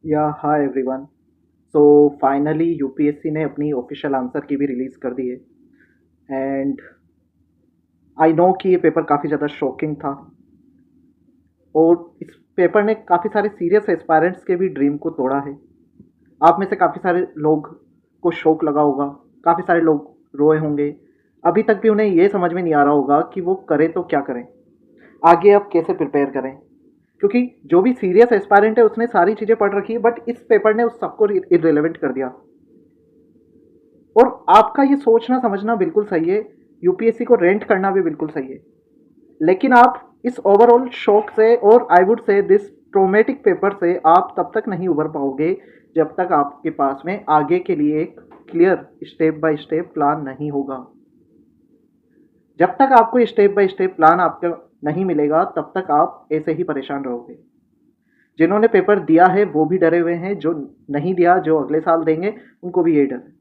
या hi everyone. So finally UPSC ने अपनी ऑफिशियल आंसर की भी रिलीज़ कर दी है। एंड आई नो कि ये पेपर काफ़ी ज़्यादा शॉकिंग था और इस पेपर ने काफ़ी सारे सीरियस एस्पायरेंट्स के भी ड्रीम को तोड़ा है। आप में से काफ़ी सारे लोग को शौक लगा होगा, काफ़ी सारे लोग रोए होंगे। अभी तक भी उन्हें ये समझ में नहीं आ रहा होगा कि वो करें तो क्या करें, आगे अब कैसे प्रिपेयर करें। क्योंकि जो भी सीरियस एस्पायरेंट है उसने सारी चीज़ें पढ़ रखी है, बट इस पेपर ने उस सबको इरेलेवेंट कर दिया। और आपका ये सोचना समझना बिल्कुल सही है, यूपीएससी को रेंट करना भी बिल्कुल सही है। लेकिन आप इस ओवरऑल शॉक से और I would say this traumatic paper से आप तब तक नहीं उभर पाओगे जब तक आपके पास में आगे के लिए एक clear step by step plan नहीं होगा। जब तक आपको स्टेप बाय स्टेप प्लान आपका नहीं मिलेगा तब तक आप ऐसे ही परेशान रहोगे। जिन्होंने पेपर दिया है वो भी डरे हुए हैं, जो नहीं दिया, जो अगले साल देंगे, उनको भी यही डर है।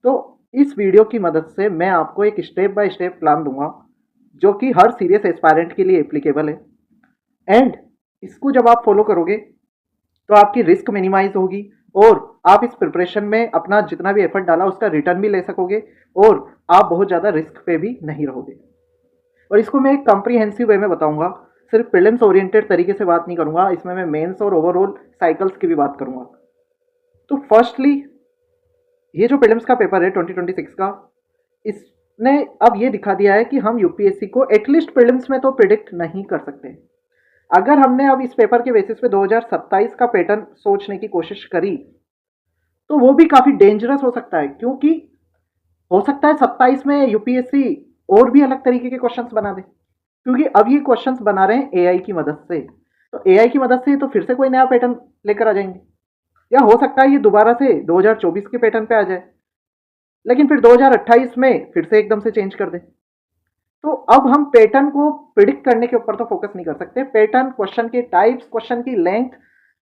तो इस वीडियो की मदद से मैं आपको एक स्टेप बाय स्टेप प्लान दूंगा जो कि हर सीरियस एस्पायरेंट के लिए एप्लीकेबल है। एंड इसको जब आप फॉलो करोगे तो आपकी रिस्क मिनिमाइज होगी और आप इस प्रिपरेशन में अपना जितना भी एफर्ट डाला उसका रिटर्न भी ले सकोगे और आप बहुत ज़्यादा रिस्क पे भी नहीं रहोगे। और इसको मैं एक कॉम्प्रिहेंसिव वे में बताऊंगा, सिर्फ प्रीलिम्स ओरिएंटेड तरीके से बात नहीं करूंगा, इसमें मैं मेंस और ओवरऑल साइकिल्स की भी बात करूंगा। तो फर्स्टली, ये जो प्रीलिम्स का पेपर है 2026 का, इसने अब ये दिखा दिया है कि हम यूपीएससी को एटलीस्ट प्रीलिम्स में तो प्रिडिक्ट नहीं कर सकते। अगर हमने अब इस पेपर के बेसिस पे 2027 का पैटर्न सोचने की कोशिश करी तो वो भी काफी डेंजरस हो सकता है, क्योंकि हो सकता है 27 में यूपीएससी और भी अलग तरीके के क्वेश्चंस बना दे, क्योंकि अब ये क्वेश्चंस बना रहे हैं एआई की मदद से। तो एआई की मदद से तो फिर से कोई नया पैटर्न लेकर आ जाएंगे, या हो सकता है ये दोबारा से 2024 के पैटर्न पे आ जाए, लेकिन फिर 2028 में फिर से एकदम से चेंज कर दे। तो अब हम पैटर्न को प्रिडिक्ट करने के ऊपर तो फोकस नहीं कर सकते। पैटर्न, क्वेश्चन के टाइप्स, क्वेश्चन की लेंथ,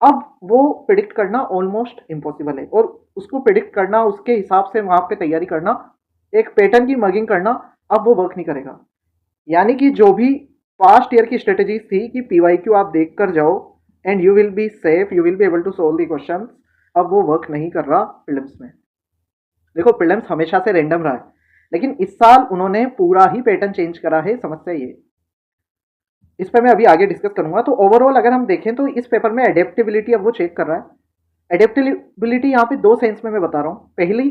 अब वो प्रिडिक्ट करना ऑलमोस्ट इम्पॉसिबल है। और उसको प्रिडिक्ट करना, उसके हिसाब से वहां पे तैयारी करना, एक पैटर्न की मगिंग करना, अब वो वर्क नहीं करेगा। यानी कि जो भी पास्ट ईयर की स्ट्रेटेजीज थी कि पीवाईक्यू आप देख कर जाओ and you will be safe, you will be able to solve the question, अब वो वर्क नहीं कर रहा प्रीलिम्स में। देखो, प्रीलिम्स हमेशा से रैंडम रहा है, लेकिन इस साल उन्होंने पूरा ही पैटर्न चेंज करा है। समस्या ये, इस पर मैं अभी आगे डिस्कस करूंगा। तो ओवरऑल अगर हम देखें तो इस पेपर में एडेप्टेबिलिटी अब वो चेक कर रहा है। एडेप्टेबिलिटी यहाँ पे दो सेंस में मैं बता रहा हूँ। पहली,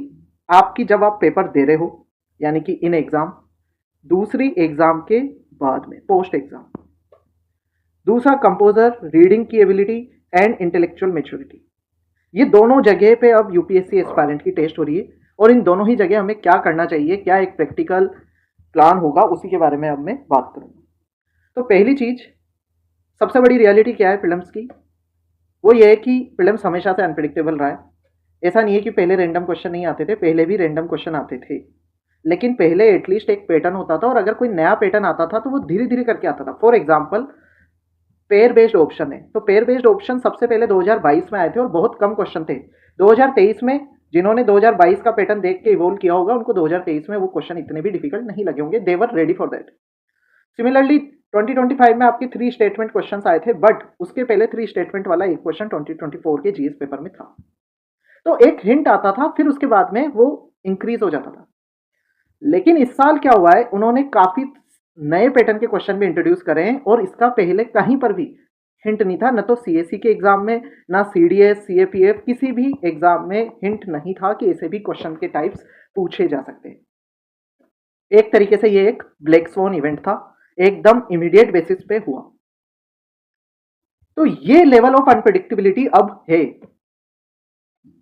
आपकी जब आप पेपर दे रहे हो, यानी कि इन एग्जाम। दूसरी, एग्जाम के बाद में, पोस्ट एग्जाम। दूसरा, कंपोजर रीडिंग की एबिलिटी एंड इंटेलेक्चुअल मेच्योरिटी। ये दोनों जगह पे अब यूपीएससी एस्पायरेंट की टेस्ट हो रही है, और इन दोनों ही जगह हमें क्या करना चाहिए, क्या एक प्रैक्टिकल प्लान होगा, उसी के बारे में अब मैं बात करूंगा। तो पहली चीज, सबसे बड़ी रियलिटी क्या है प्रीलिम्स की, वो ये है कि प्रीलिम्स हमेशा से अनप्रिडिक्टेबल रहा है। ऐसा नहीं है कि पहले रैंडम क्वेश्चन नहीं आते थे, पहले भी रैंडम क्वेश्चन आते थे, लेकिन पहले एटलीस्ट एक पैटर्न होता था, और अगर कोई नया पैटर्न आता था तो वो धीरे धीरे करके आता था। For example, pair based option है, तो पेयर बेस्ड ऑप्शन सबसे पहले 2022 में आए थे और बहुत कम क्वेश्चन थे। 2023 में जिन्होंने 2022 का पैटर्न देख के इवोल्व किया होगा, उनको 2023 में वो क्वेश्चन इतने भी डिफिकल्ट नहीं लगे होंगे, they were ready for that. Similarly 2025 में आपके 3 स्टेटमेंट क्वेश्चन आए थे, बट उसके पहले 3 स्टेटमेंट वाला एक क्वेश्चन 2024 के जीएस पेपर में था। तो एक हिंट आता था, फिर उसके बाद में वो इंक्रीज हो जाता था। लेकिन इस साल क्या हुआ है, उन्होंने काफी नए पैटर्न के क्वेश्चन भी इंट्रोड्यूस करे हैं, और इसका पहले कहीं पर भी हिंट नहीं था। न तो सीएससी के एग्जाम में, ना सीडीएस, सीएपीएफ, किसी भी एग्जाम में हिंट नहीं था कि ऐसे भी क्वेश्चन के टाइप्स पूछे जा सकते हैं। एक तरीके से ये एक ब्लैक स्वॉन इवेंट था, एकदम इमीडिएट बेसिस पे हुआ। तो ये लेवल ऑफ अनप्रिडिक्टेबिलिटी अब है,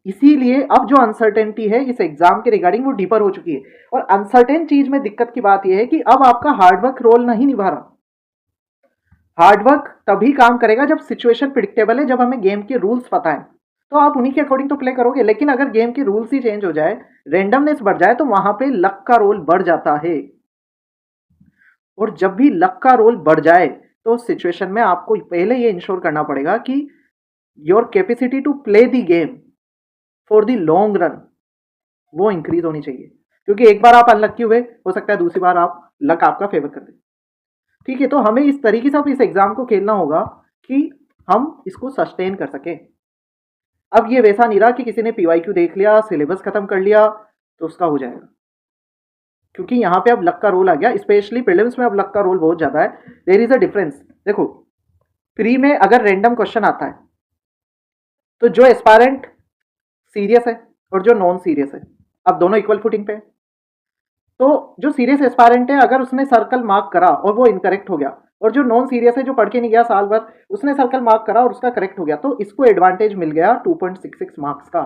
इसीलिए अब जो अनसर्टेनिटी है इस एग्जाम के रिगार्डिंग वो डीपर हो चुकी है। और अनसर्टेन चीज में दिक्कत की बात यह है कि अब आपका हार्डवर्क रोल नहीं निभा रहा। हार्डवर्क तभी काम करेगा जब सिचुएशन प्रिडिक्टेबल है, जब हमें गेम के रूल्स पता है, तो आप उन्हीं के अकॉर्डिंग तो प्ले करोगे। लेकिन अगर गेम के रूल्स ही चेंज हो जाए, रेंडमनेस बढ़ जाए, तो वहां पे लक का रोल बढ़ जाता है। और जब भी लक का रोल बढ़ जाए तो सिचुएशन में आपको पहले ये इंश्योर करना पड़ेगा कि your capacity to play the game for the long run वो इंक्रीज होनी चाहिए। क्योंकि एक बार आप अनलक्की हुए, हो सकता है दूसरी बार आप लक आपका फेवर कर दे। ठीक है, तो हमें इस तरीके से इस एग्जाम को खेलना होगा कि हम इसको सस्टेन कर सकें। अब ये वैसा नहीं रहा कि किसी ने पीवाईक्यू देख लिया, सिलेबस खत्म कर लिया तो उसका हो जाएगा, क्योंकि यहाँ पे अब लक का रोल आ गया। स्पेशली प्रीलिम्स में अब लक का रोल बहुत ज्यादा है। There is a difference. देखो, प्री में अगर रैंडम क्वेश्चन आता है तो जो एस्पायरेंट सीरियस है और जो नॉन सीरियस है, अब दोनों इक्वल फुटिंग पे है। तो जो सीरियस एस्पायरेंट है, अगर उसने सर्कल मार्क करा और वो इनकरेक्ट हो गया, और जो नॉन सीरियस है जो पढ़ के नहीं गया साल भर, उसने सर्कल मार्क करा और उसका करेक्ट हो गया, तो इसको एडवांटेज मिल गया 2.66 मार्क्स का,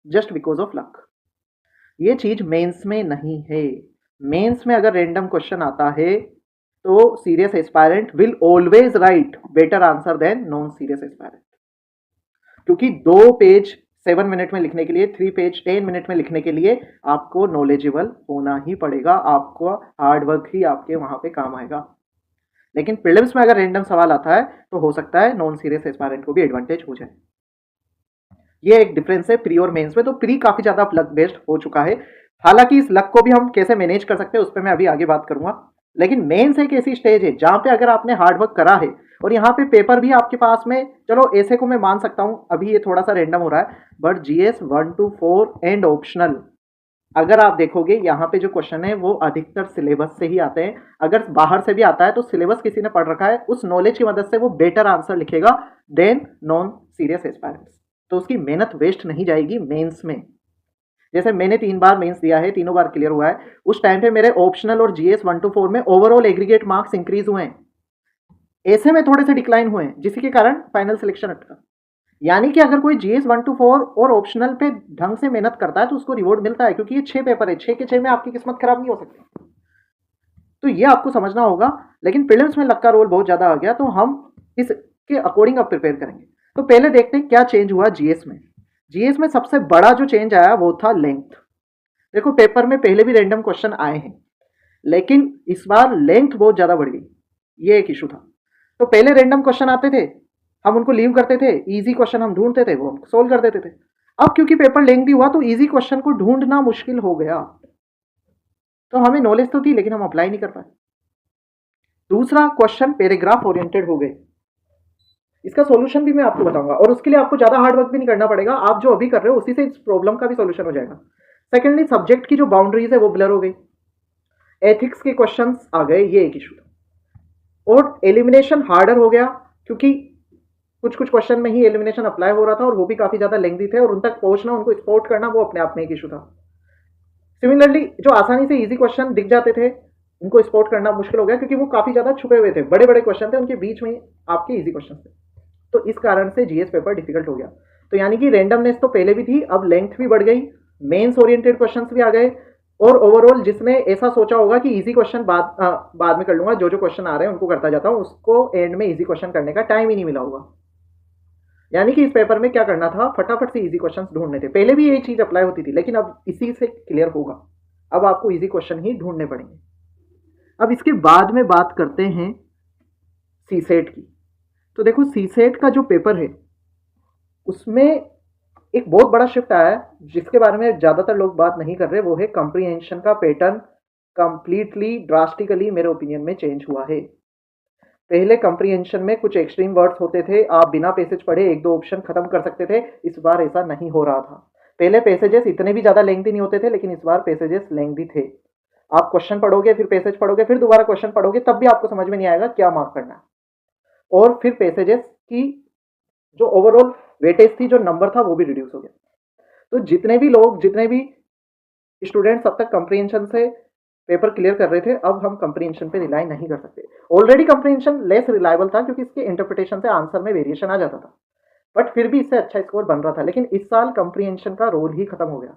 जस्ट बिकॉज ऑफ लक। ये चीज मेंस में नहीं है। मेंस में अगर रैंडम क्वेश्चन आता है तो serious aspirant will always write better answer than non serious aspirant, क्योंकि 2 पेज 7 मिनट में लिखने के लिए, 3 पेज 10 मिनट में लिखने के लिए आपको नॉलेजेबल होना ही पड़ेगा, आपको हार्ड वर्क ही आपके वहां पे काम आएगा। लेकिन प्रीलिम्स में अगर रैंडम सवाल आता है तो हो सकता है नॉन सीरियस एस्पायरेंट को भी एडवांटेज हो जाए। ये एक डिफरेंस है प्री और मेंस में। तो प्री काफी ज्यादा लक बेस्ड हो चुका है। हालांकि इस लक को भी हम कैसे मैनेज कर सकते हैं उस पर मैं अभी आगे बात करूंगा। लेकिन मेंस एक ऐसी स्टेज है जहां पे अगर आपने हार्ड वर्क करा है और यहाँ पे पेपर भी आपके पास में, चलो ऐसे को मैं मान सकता हूं, अभी ये थोड़ा सा रैंडम हो रहा है, but GS 1 to 4 and optional, अगर आप देखोगे यहाँ पे जो क्वेश्चन है वो अधिकतर सिलेबस से ही आते हैं। अगर बाहर से भी आता है तो सिलेबस किसी ने पढ़ रखा है, उस नॉलेज की मदद से वो बेटर आंसर लिखेगा देन नॉन सीरियस एस्पायरेंट्स। तो उसकी मेहनत वेस्ट नहीं जाएगी मेंस में। जैसे मैंने 3 बार मेंस दिया है, तीनों बार क्लियर हुआ है। उस टाइम पे मेरे ऑप्शनल और जीएस 1 to 4 में ओवरऑल एग्रीगेट मार्क्स इंक्रीज हुए हैं, ऐसे में थोड़े से डिक्लाइन हुए हैं, जिसके कारण फाइनल सिलेक्शन अटका। यानी कि अगर कोई जीएस 1 to 4 और ऑप्शनल पे ढंग से मेहनत करता है तो उसको रिवॉर्ड मिलता है, क्योंकि ये 6 पेपर है, 6 के 6 में आपकी किस्मत खराब नहीं हो सकती। तो ये आपको समझना होगा। लेकिन प्रीलिम्स में लक का रोल बहुत ज्यादा आ गया, तो हम इसके अकॉर्डिंग अब प्रिपेयर करेंगे। तो पहले देखते हैं क्या चेंज हुआ जीएस में। जीएस में सबसे बड़ा जो चेंज आया वो था लेंथ। देखो, पेपर में पहले भी रैंडम क्वेश्चन आए हैं, लेकिन इस बार लेंथ बहुत ज्यादा बढ़ गई, ये एक इशू था। तो पहले रैंडम क्वेश्चन आते थे, हम उनको लीव करते थे, इजी क्वेश्चन हम ढूंढते थे, वो सोल्व कर देते थे। अब क्योंकि पेपर लेंथी हुआ तो इजी क्वेश्चन को ढूंढना मुश्किल हो गया। तो हमें नॉलेज तो थी लेकिन हम अप्लाई नहीं कर पाए। दूसरा, क्वेश्चन पैराग्राफ ओरिएंटेड हो गए। इसका सॉल्यूशन भी मैं आपको बताऊंगा, और उसके लिए आपको ज्यादा हार्ड वर्क भी नहीं करना पड़ेगा। आप जो अभी कर रहे हो उसी से इस प्रॉब्लम का भी सॉल्यूशन हो जाएगा। सेकेंडली, सब्जेक्ट की जो बाउंड्रीज है वो ब्लर हो गई, एथिक्स के क्वेश्चंस आ गए, ये एक इशू था। और एलिमिनेशन हार्डर हो गया, क्योंकि कुछ कुछ क्वेश्चन में ही एलिमिनेशन अप्लाई हो रहा था और वो भी काफी ज्यादा लेंथी थे, और उन तक पहुंचना, उनको स्पॉट करना, वो अपने आप में एक इशू था। सिमिलरली, जो आसानी से इजी क्वेश्चन दिख जाते थे उनको स्पॉट करना मुश्किल हो गया, क्योंकि वो काफी ज्यादा छुपे हुए थे, बड़े बड़े क्वेश्चन थे, उनके बीच में आपके इजी क्वेश्चन थे। तो इस कारण से जीएस पेपर डिफिकल्ट हो गया। तो यानी कि रेंडमनेस तो पहले भी थी, अब लेंथ भी बढ़ गई, मेंस ओरिएंटेड क्वेश्चंस भी आ गए, और ओवरऑल जिसने ऐसा सोचा होगा कि इजी क्वेश्चन बाद में कर लूंगा, जो जो क्वेश्चन आ रहे हैं उनको करता जाता हूं, उसको एंड में इजी क्वेश्चन करने का टाइम ही नहीं मिला होगा। यानी कि इस पेपर में क्या करना था, फटाफट से इजी क्वेश्चंस ढूंढने थे। पहले भी यही चीज अप्लाई होती थी, लेकिन अब इसी से क्लियर होगा। अब आपको इजी क्वेश्चन ही ढूंढने पड़ेंगे। अब इसके बाद में बात करते हैं सीसेट की। तो देखो, सीसेट का जो पेपर है उसमें एक बहुत बड़ा शिफ्ट आया है, जिसके बारे में ज्यादातर लोग बात नहीं कर रहे। वो है कंप्रीहेंशन का पैटर्न कंप्लीटली ड्रास्टिकली मेरे ओपिनियन में चेंज हुआ है। पहले कंप्रीहेंशन में कुछ एक्सट्रीम वर्ड्स होते थे, आप बिना पैसेज पढ़े 1-2 ऑप्शन खत्म कर सकते थे। इस बार ऐसा नहीं हो रहा था। पहले पैसेजेस इतने भी ज्यादा लेंथी नहीं होते थे, लेकिन इस बार पैसेजेस लेंथी थे। आप क्वेश्चन पढ़ोगे, फिर पैसेज पढ़ोगे, फिर दोबारा क्वेश्चन पढ़ोगे, तब भी आपको समझ में नहीं आएगा क्या मार्क करना है। और फिर पैसेजेस की जो ओवरऑल वेटेज थी, जो नंबर था, वो भी रिड्यूस हो गया। तो जितने भी स्टूडेंट्स अब तक कंप्रीहेंशन से पेपर क्लियर कर रहे थे, अब हम कंप्रीहेंशन पे रिलाई नहीं कर सकते। ऑलरेडी कंप्रीहेंशन लेस रिलायबल था, क्योंकि इसके इंटरप्रिटेशन से आंसर में वेरिएशन आ जाता था, बट फिर भी इससे अच्छा स्कोर बन रहा था। लेकिन इस साल कंप्रीहेंशन का रोल ही खत्म हो गया।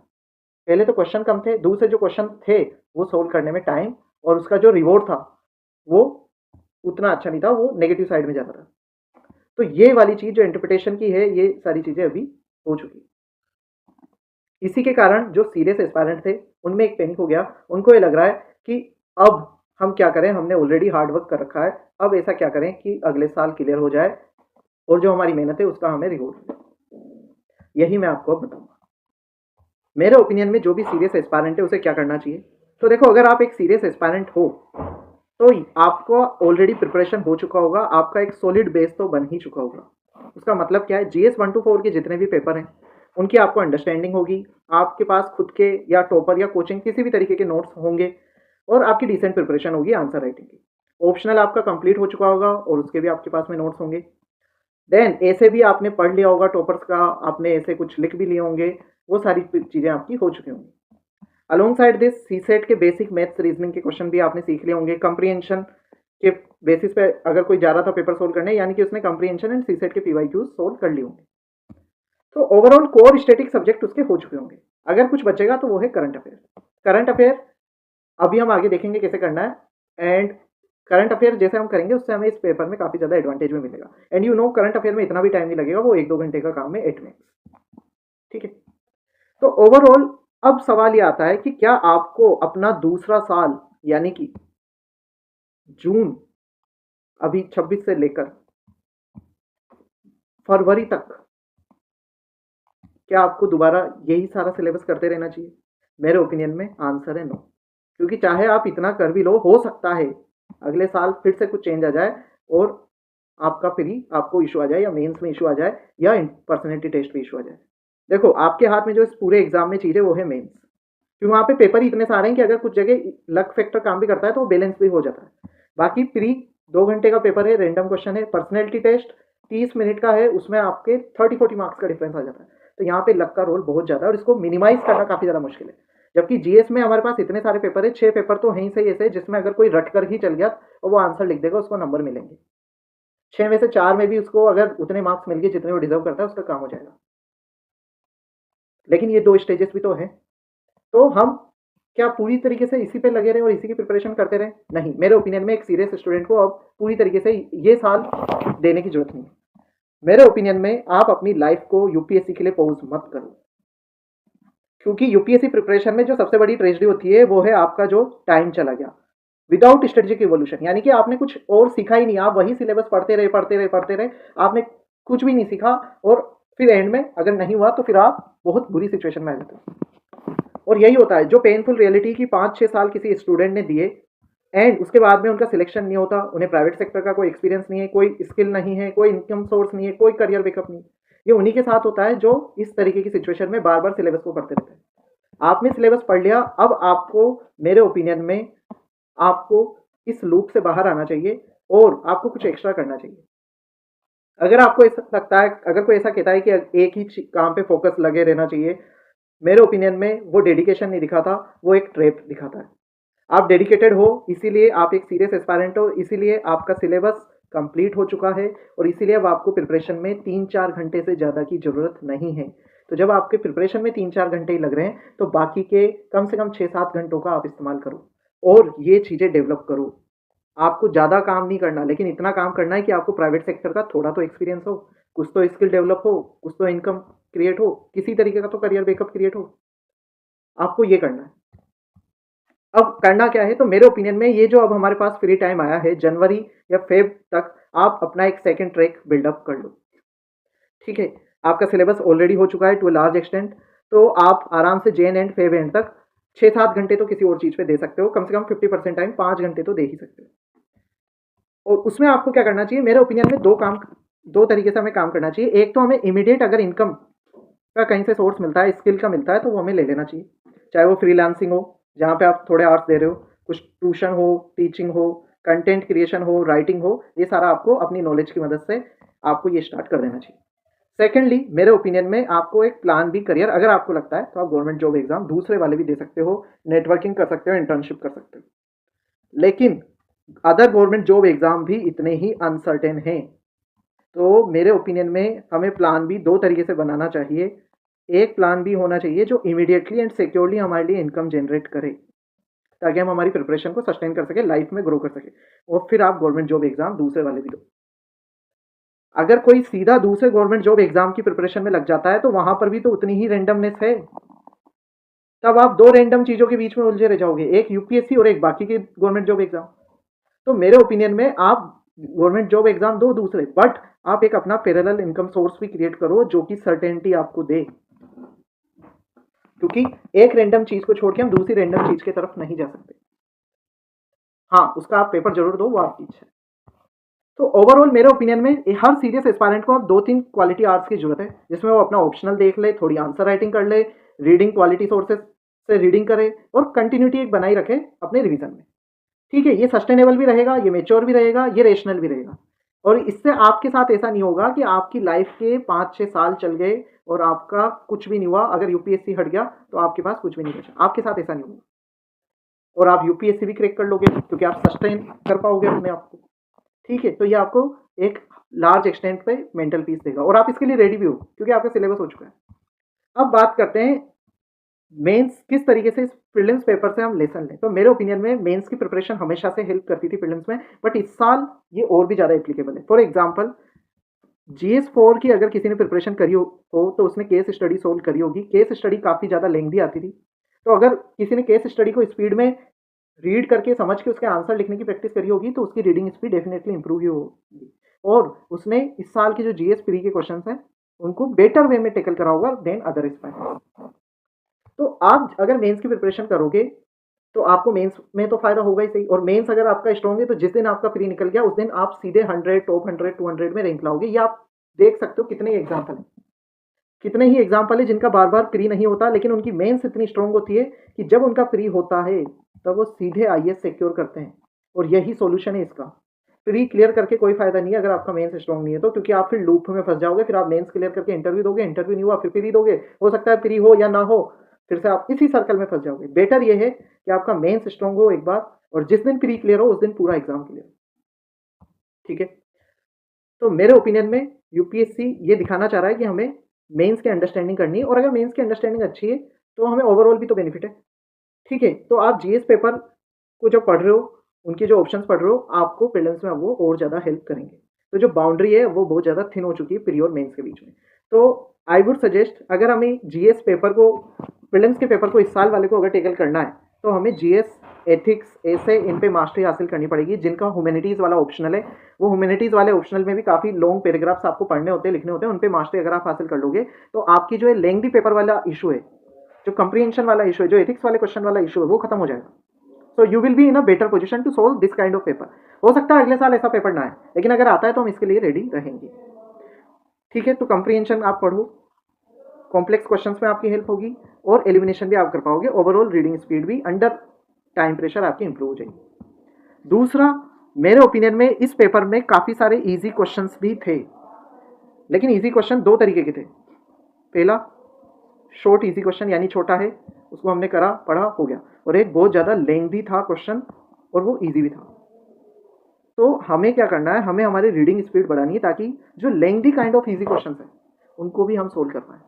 पहले तो क्वेश्चन कम थे, दूसरे जो क्वेश्चन थे वो सोल्व करने में टाइम और उसका जो रिवॉर्ड था वो उतना अच्छा नहीं था, वो नेगेटिव साइड में जाता था। तो ये वाली चीज जो इंटरप्रिटेशन की है, ये सारी चीजें अभी हो चुकी। इसी के कारण जो सीरियस एस्पायरेंट थे उनमें एक पैनिक हो गया। उनको ये लग रहा है कि अब हम क्या करें, हमने ऑलरेडी हार्ड वर्क कर रखा है, अब ऐसा क्या करें कि अगले साल क्लियर हो जाए और जो हमारी मेहनत है उसका हमें रिवॉर्ड मिले। यही मैं आपको अब बताऊंगा। मेरे ओपिनियन में जो भी सीरियस एस्पायरेंट है उसे क्या करना चाहिए। तो देखो, अगर आप एक सीरियस एस्पायरेंट हो तो आपको ऑलरेडी प्रिपरेशन हो चुका होगा, आपका एक सॉलिड बेस तो बन ही चुका होगा। उसका मतलब क्या है, GS 1 to 4 के जितने भी पेपर हैं उनकी आपको अंडरस्टैंडिंग होगी, आपके पास खुद के या टॉपर या कोचिंग किसी भी तरीके के नोट्स होंगे और आपकी डिसेंट प्रिपरेशन होगी आंसर राइटिंग की। ऑप्शनल आपका कंप्लीट हो चुका होगा और उसके भी आपके पास में नोट्स होंगे। देन ऐसे भी आपने पढ़ लिया होगा टॉपर्स का, आपने ऐसे कुछ लिख भी लिए होंगे, वो सारी चीज़ें आपकी हो चुकी होंगी। अलोंग साइड दिस सीसेट के बेसिक मैथ्स रीजनिंग के क्वेश्चन भी आपने सीख लिए होंगे। कंप्रीहेंशन के बेसिस पे अगर कोई जा रहा था पेपर सोल्व करने, यानी कि उसने कंप्रीहेंशन एंड सीसेट के PYQs सोल्व कर लिए होंगे। तो ओवरऑल कोर स्टैटिक सब्जेक्ट उसके हो चुके होंगे। अगर कुछ बचेगा तो वो है करंट अफेयर। करंट अफेयर अभी हम आगे देखेंगे कैसे करना है, एंड करंट अफेयर जैसे हम करेंगे उससे हमें इस पेपर में काफ़ी ज़्यादा एडवांटेज भी मिलेगा। And you know current affair में इतना भी टाइम नहीं लगेगा, वो 1-2 घंटे का काम है एट मैक्स। ठीक है, तो ओवरऑल अब सवाल ये आता है कि क्या आपको अपना दूसरा साल यानी कि जून अभी 26 से लेकर फरवरी तक क्या आपको दोबारा यही सारा सिलेबस करते रहना चाहिए? मेरे ओपिनियन में आंसर है नो। क्योंकि चाहे आप इतना कर भी लो, हो सकता है अगले साल फिर से कुछ चेंज आ जाए और आपका फ्री आपको इशू आ जाए, या मेंस में इशू आ जाए, या पर्सनैलिटी टेस्ट में इशू आ जाए। देखो आपके हाथ में जो इस पूरे एग्जाम में चीज़ है वो है मेंस, क्योंकि वहाँ पे पेपर ही इतने सारे हैं कि अगर कुछ जगह लक फैक्टर काम भी करता है तो वो बैलेंस भी हो जाता है। बाकी फ्री 2 घंटे का पेपर है, रैंडम क्वेश्चन है, पर्सनैलिटी टेस्ट 30 मिनट का है, उसमें आपके 30-40 मार्क्स का डिफरेंस आ जाता है। तो यहाँ पे लक का रोल बहुत ज़्यादा है और इसको मिनिमाइज करना काफ़ी ज़्यादा मुश्किल है। जबकि GS में हमारे पास इतने सारे पेपर है, 6 पेपर तो हैं ही सही ऐसे जिसमें अगर कोई रट कर ही चल गया और वो आंसर लिख देगा उसको नंबर मिलेंगे। 6 में से 4 में भी उसको अगर उतने मार्क्स मिल गए जितने वो डिजर्व करता है उसका काम हो जाएगा। लेकिन ये 2 स्टेजेस भी तो हैं। तो हम क्या पूरी तरीके से इसी पे लगे रहे और इसी की प्रिपरेशन करते रहे? नहीं, मेरे ओपिनियन में एक सीरियस स्टूडेंट को अब पूरी तरीके से ये साल देने की जरूरत नहीं है। मेरे ओपिनियन में आप अपनी लाइफ को यूपीएससी के लिए पॉज मत करो, क्योंकि यूपीएससी प्रिपरेशन में जो सबसे बड़ी ट्रेजेडी होती है वो है आपका जो टाइम चला गया विदाउट स्ट्रेटेजिक इवोल्यूशन। यानी कि आपने कुछ और सीखा ही नहीं, आप वही सिलेबस पढ़ते रहे, आपने कुछ भी नहीं सीखा और फिर एंड में अगर नहीं हुआ तो फिर आप बहुत बुरी सिचुएशन में आ जाते हो। और यही होता है जो पेनफुल रियलिटी की 5-6 साल किसी स्टूडेंट ने दिए एंड उसके बाद में उनका सिलेक्शन नहीं होता, उन्हें प्राइवेट सेक्टर का कोई एक्सपीरियंस नहीं है, कोई स्किल नहीं है, कोई इनकम सोर्स नहीं है, कोई करियर बैकअप नहीं। ये उन्हीं के साथ होता है जो इस तरीके की सिचुएशन में बार बार सिलेबस को पढ़ते रहते हैं। आपने सिलेबस पढ़ लिया, अब आपको मेरे ओपिनियन में आपको इस लूप से बाहर आना चाहिए और आपको कुछ एक्स्ट्रा करना चाहिए। अगर आपको ऐसा लगता है, अगर कोई ऐसा कहता है कि एक ही काम पे फोकस लगे रहना चाहिए, मेरे ओपिनियन में वो डेडिकेशन नहीं दिखाता, वो एक ट्रैप दिखाता है। आप डेडिकेटेड हो, इसीलिए आप एक सीरियस एस्पायरेंट हो, इसीलिए आपका सिलेबस कंप्लीट हो चुका है और इसीलिए अब आपको प्रिपरेशन में 3-4 घंटे से ज़्यादा की ज़रूरत नहीं है। तो जब आपके प्रिपरेशन में 3-4 घंटे ही लग रहे हैं तो बाकी के कम से कम 6-7 घंटों का आप इस्तेमाल करो और ये चीज़ें डेवलप करो। आपको ज़्यादा काम नहीं करना, लेकिन इतना काम करना है कि आपको प्राइवेट सेक्टर का थोड़ा तो एक्सपीरियंस हो, कुछ तो स्किल डेवलप हो, कुछ तो इनकम क्रिएट हो, किसी तरीके का तो करियर बैकअप क्रिएट हो। आपको ये करना है। अब करना क्या है, तो मेरे ओपिनियन में ये जो अब हमारे पास फ्री टाइम आया है जनवरी या फेब तक, आप अपना एक सेकंड ट्रैक बिल्डअप कर लो। ठीक है, आपका सिलेबस ऑलरेडी हो चुका है टू अ लार्ज एक्सटेंट, तो आप आराम से जेन एंड फेब एंड तक 6-7 घंटे तो किसी और चीज़ पे दे सकते हो, कम से कम 50% टाइम 5 घंटे तो दे ही सकते हो। और उसमें आपको क्या करना चाहिए, मेरे ओपिनियन में दो तरीके से हमें काम करना चाहिए। एक तो हमें इमीडिएट अगर इनकम का कहीं से सोर्स मिलता है, स्किल का मिलता है, तो वो हमें ले लेना चाहिए। चाहे वो फ्रीलांसिंग हो जहाँ पे आप थोड़े आवर्स दे रहे हो, कुछ ट्यूशन हो, टीचिंग हो, कंटेंट क्रिएशन हो, राइटिंग हो, ये सारा आपको अपनी नॉलेज की मदद से आपको ये स्टार्ट कर देना चाहिए। सेकेंडली मेरे ओपिनियन में आपको एक प्लान बी करियर अगर आपको लगता है तो आप गवर्नमेंट जॉब एग्जाम दूसरे वाले भी दे सकते हो, नेटवर्किंग कर सकते हो, इंटर्नशिप कर सकते हो। लेकिन अदर गवर्नमेंट जॉब एग्जाम भी इतने ही अनसर्टेन हैं, तो मेरे ओपिनियन में हमें प्लान बी 2 तरीके से बनाना चाहिए। एक प्लान बी होना चाहिए जो इमीडिएटली एंड सिक्योरली हमारे लिए इनकम जनरेट करे, ताकि हम हमारी प्रिपरेशन को सस्टेन कर सके, लाइफ में ग्रो कर सके, और फिर आप गवर्नमेंट जॉब एग्जाम दूसरे वाले भी दो। अगर कोई सीधा दूसरे गवर्नमेंट जॉब एग्जाम की प्रिपरेशन में लग जाता है तो वहां पर भी तो उतनी ही रेंडमनेस है। तब आप 2 रैंडम चीज़ों के बीच में उलझे रह जाओगे, एक यूपीएससी और एक बाकी के गवर्नमेंट जॉब एग्जाम। तो मेरे ओपिनियन में आप गवर्नमेंट जॉब एग्जाम दो दूसरे, बट आप एक अपना पैरेलल इनकम सोर्स भी क्रिएट करो जो कि सर्टेनिटी आपको दे, क्योंकि एक रैंडम चीज़ को छोड़ के हम दूसरी रैंडम चीज़ की तरफ नहीं जा सकते। हाँ, उसका आप पेपर जरूर दो, वो आपकी इच्छा है। तो ओवरऑल मेरे ओपिनियन में हर सीरियस एस्पायरेंट को अब 2-3 क्वालिटी आवर्स की ज़रूरत है, जिसमें वो अपना ऑप्शनल देख ले, थोड़ी आंसर राइटिंग कर ले, रीडिंग क्वालिटी सोर्सेज़ से रीडिंग करे और कंटिन्यूटी एक बनाई रखे अपने रिवीजन में। ठीक है, ये सस्टेनेबल भी रहेगा, ये मैच्योर भी रहेगा, ये रेशनल भी रहेगा। और इससे आपके साथ ऐसा नहीं होगा कि आपकी लाइफ के 5-6 साल चल गए और आपका कुछ भी नहीं हुआ, अगर यूपीएससी हट गया तो आपके पास कुछ भी नहीं बचा। आपके साथ ऐसा नहीं होगा और आप यूपीएससी भी क्रैक कर लोगे क्योंकि आप सस्टेन कर पाओगे अपने आप को। ठीक है, तो ये आपको एक लार्ज एक्सटेंट पे मेंटल पीस देगा और आप इसके लिए रेडी भी हो क्योंकि आपका सिलेबस हो चुका है। अब बात करते हैं मेंस किस तरीके से इस प्रीलिम्स पेपर से हम लेसन लें। तो मेरे ओपिनियन में मेंस की प्रिपरेशन हमेशा से हेल्प करती थी प्रीलिम्स में, बट इस साल ये और भी ज़्यादा एप्लीकेबल है। फॉर एग्जाम्पल, GS4 की अगर किसी ने प्रिपरेशन करी हो तो उसने केस स्टडी सोल्व करी होगी। केस स्टडी काफ़ी ज़्यादा लेंथी आती थी, तो अगर किसी ने केस स्टडी को स्पीड में रीड करके समझ के उसके आंसर लिखने की प्रैक्टिस करी होगी तो उसकी रीडिंग स्पीड डेफिनेटली इंप्रूव ही होगी और उसने इस साल के जो GS प्री के क्वेश्चन हैं उनको बेटर वे में टेकल करा होगा देन अदर एस्पायरेंट्स। तो आप अगर मेंस की प्रिपरेशन करोगे तो आपको मेंस में तो फायदा होगा ही सही, और मेंस अगर आपका स्ट्रॉन्ग है तो जिस दिन आपका प्री निकल गया उस दिन आप सीधे 100, टॉप 100, 200 में रैंक लाओगे। ये आप देख सकते हो कितने एग्जाम्पल हैं, कितने ही एग्जाम्पल है जिनका बार बार प्री नहीं होता लेकिन उनकी मेंस इतनी स्ट्रॉन्ग होती है कि जब उनका प्री होता है तब वो सीधे IAS सिक्योर करते हैं। और यही सॉल्यूशन है इसका। प्री क्लियर करके कोई फायदा नहीं है अगर आपका मेंस स्ट्रॉन्ग नहीं है तो, क्योंकि आप फिर लूप में फंस जाओगे। फिर आप मेंस क्लियर करके इंटरव्यू दोगे, इंटरव्यू नहीं हुआ फिर प्री दोगे, हो सकता है प्री हो या ना हो, फिर से आप इसी सर्कल में फंस जाओगे। बेटर ये है कि आपका मेंस स्ट्रॉन्ग हो एक बार और जिस दिन प्री क्लियर हो उस दिन पूरा एग्जाम क्लियर। ठीक है, तो मेरे ओपिनियन में यूपीएससी ये दिखाना चाह रहा है कि हमें मेंस की अंडरस्टैंडिंग करनी है और अगर मेंस की अंडरस्टैंडिंग अच्छी है तो हमें ओवरऑल भी तो बेनिफिट है। ठीक है, तो आप GS पेपर को जब पढ़ रहे हो, उनके जो ऑप्शंस पढ़ रहे हो, आपको प्रीलिम्स में वो और ज़्यादा हेल्प करेंगे। तो जो बाउंड्री है वो बहुत ज़्यादा थिन हो चुकी है प्री और मेंस के बीच में। तो आई वुड सजेस्ट अगर हमें GS पेपर को, प्रीलिम्स के पेपर को इस साल वाले को अगर टेकल करना है तो हमें GS, एथिक्स, ऐसे इन पे मास्टरी हासिल करनी पड़ेगी। जिनका ह्यूमैनिटीज़ वाला ऑप्शनल है वो ह्यूमैनिटीज़ वाले ऑप्शनल में भी काफ़ी लॉन्ग पैराग्राफ्स आपको पढ़ने होते हैं, लिखने होते हैं, उन पे मास्टरी अगर आप हासिल कर लोगे तो आपकी जो है लेंथी पेपर वाला इशू है, जो कंप्रीहेंशन वाला इशू है, जो एथिक्स वाले क्वेश्चन वाला इशू है, वो खत्म हो जाएगा। So you will be in a better position to solve this kind of paper. हो सकता है अगले साल ऐसा पेपर ना आए, लेकिन अगर आता है तो हम इसके लिए रेडी रहेंगे। ठीक है, तो कंप्रीहेंशन आप पढ़ो, कॉम्प्लेक्स क्वेश्चंस में आपकी हेल्प होगी और एलिमिनेशन भी आप कर पाओगे। ओवरऑल रीडिंग स्पीड भी अंडर टाइम प्रेशर आपकी इंप्रूव हो जाएगी। दूसरा, मेरे ओपिनियन में इस पेपर में काफ़ी सारे इजी क्वेश्चंस भी थे, लेकिन इजी क्वेश्चन दो तरीके के थे। पहला शॉर्ट इजी क्वेश्चन यानी छोटा है, उसको हमने करा, पढ़ा, हो गया, और एक बहुत ज़्यादा लेंथी था क्वेश्चन और वो इजी भी था। तो हमें क्या करना है, हमें हमारी रीडिंग स्पीड बढ़ानी है ताकि जो lengthy kind of easy question है उनको भी हम सोल्व कर पाएँ।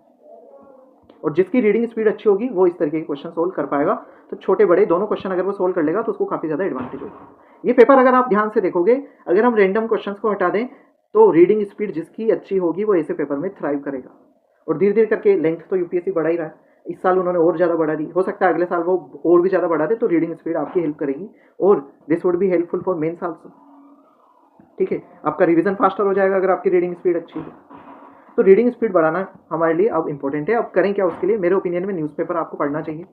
और जिसकी रीडिंग स्पीड अच्छी होगी वो इस तरीके के क्वेश्चन सोल्व कर पाएगा। तो छोटे बड़े दोनों क्वेश्चन अगर वो सोल्व कर लेगा तो उसको काफ़ी ज़्यादा एडवांटेज होगा। ये पेपर अगर आप ध्यान से देखोगे, अगर हम रैंडम क्वेश्चंस को हटा दें तो रीडिंग स्पीड जिसकी अच्छी होगी वो ऐसे पेपर में थ्राइव करेगा। और धीरे धीरे करके लेंथ तो यूपीएससी बढ़ा ही रहा है, इस साल उन्होंने और ज़्यादा बढ़ा दी, हो सकता है अगले साल वो और भी ज़्यादा बढ़ा दे, तो रीडिंग स्पीड आपकी हेल्प करेगी और this would be helpful for mains also. ठीक है, आपका रिवीजन फास्टर हो जाएगा अगर आपकी रीडिंग स्पीड अच्छी है। तो रीडिंग स्पीड बढ़ाना हमारे लिए अब इंपॉर्टेंट है। अब करें क्या उसके लिए? मेरे ओपिनियन में न्यूज़पेपर आपको पढ़ना चाहिए,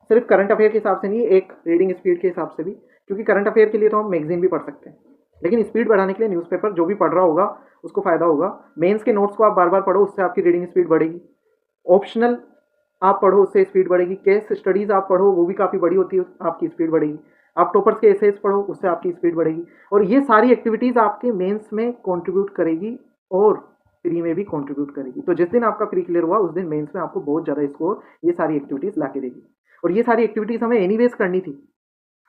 सिर्फ करंट अफेयर के हिसाब से नहीं, एक रीडिंग स्पीड के हिसाब से भी, क्योंकि करंट अफेयर के लिए तो हम मैगजीन भी पढ़ सकते हैं, लेकिन स्पीड बढ़ाने के लिए न्यूज़पेपर जो भी पढ़ रहा होगा उसको फ़ायदा होगा। मेंस के नोट्स को आप बार बार पढ़ो, उससे आपकी रीडिंग स्पीड बढ़ेगी। ऑप्शनल आप पढ़ो, उससे स्पीड बढ़ेगी। केस स्टडीज़ आप पढ़ो, वो भी काफ़ी बड़ी होती है, आपकी स्पीड बढ़ेगी। आप टॉपर्स के एसेज पढ़ो, उससे आपकी स्पीड बढ़ेगी। और ये सारी एक्टिविटीज़ आपके मेंस में कंट्रीब्यूट करेगी और प्री में भी कंट्रीब्यूट करेगी। तो जिस दिन आपका प्री क्लियर हुआ उस दिन मेंस में आपको बहुत ज़्यादा स्कोर ये सारी एक्टिविटीज़ ला के देगी। और ये सारी एक्टिविटीज़ हमें एनीवेज करनी थी,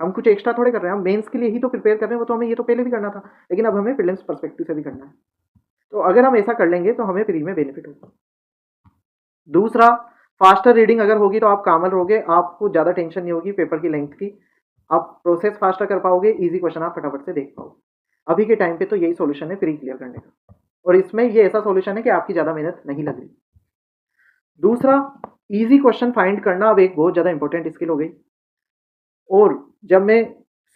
हम कुछ एक्स्ट्रा थोड़े कर रहे हैं, हम मेंस के लिए ही तो प्रिपेयर कर रहे हैं, वो तो हमें ये तो पहले भी करना था, लेकिन अब हमें प्रीलिम्स पर्सपेक्टिव से भी करना है। तो अगर हम ऐसा कर लेंगे तो हमें प्री में बेनिफिट होगा। दूसरा, फास्टर रीडिंग अगर होगी तो आप कामल रहोगे, आपको ज़्यादा टेंशन नहीं होगी पेपर की लेंथ की, आप प्रोसेस फास्टर कर पाओगे, ईजी क्वेश्चन आप फटाफट से देख पाओगे। अभी के टाइम पे तो यही सॉल्यूशन है प्री क्लियर करने का, और इसमें ये ऐसा सॉल्यूशन है कि आपकी ज़्यादा मेहनत नहीं लग रही। दूसरा, ईजी क्वेश्चन फाइंड करना अब एक बहुत ज़्यादा इंपॉर्टेंट स्किल हो गई। और जब मैं